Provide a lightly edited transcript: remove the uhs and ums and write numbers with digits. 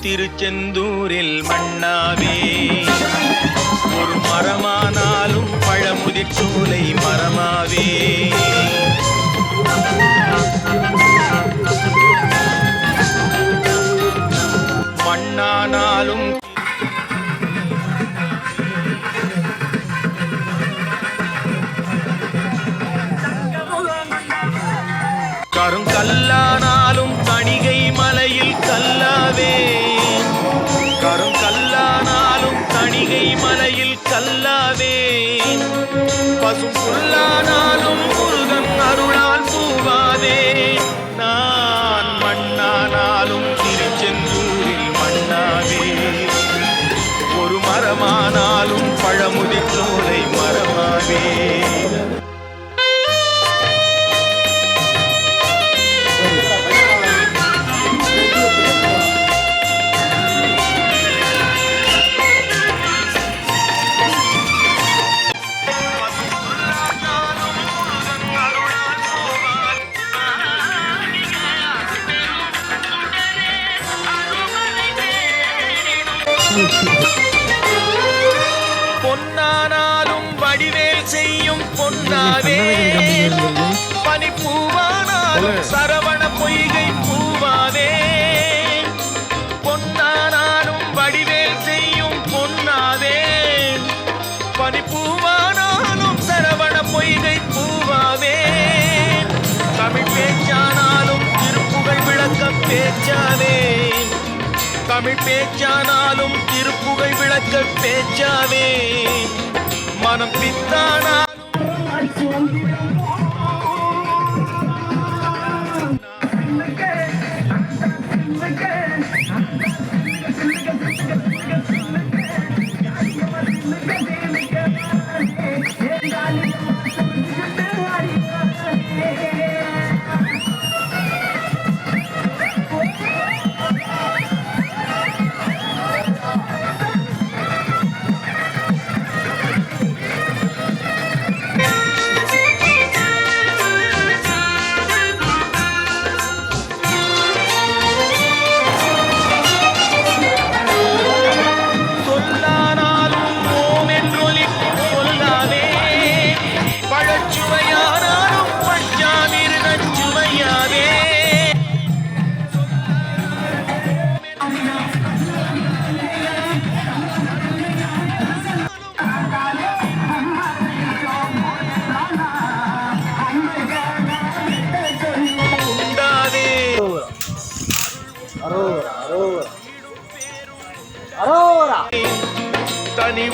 திருச்செந்தூரில் மண்ணாவே. ஒரு மரமானாலும் பழமுதிர் சோலை மரமாவே. மண்ணானாலும் கருங்கல்லானாலும் தணிகை மலையில் கல்லாவே. கருங்கல்லானாலும் தணிகை மலையில் கல்லாவே. பசும் புல்லானாலும் முருகன் அருளால் பூவாவே. நான் மண்ணானாலும் திருச்செந்தூரில் மண்ணாவே. ஒரு மரமானாலும் பழமுதிர் சோலை மரமாவே. பொன்னானாலும் வடிவேல் செய்யும் பொன்னாவே. பனிப்பூவானாலும் சரவண பொய்கை பூவாவே. பொன்னானாலும் வடிவேல் செய்யும் பொன்னாவே. பனிப்பூவானாலும் சரவண பொய்கை பூவாவே. தமிழ் பேச்சானாலும் திருப்புகழ் விளக்க பேச்சாவே. தமிழ் பேச்சானாலும் திருப்புகழ் விளக்க பேச்சாவே. மனம் பித்தானாலும் தனி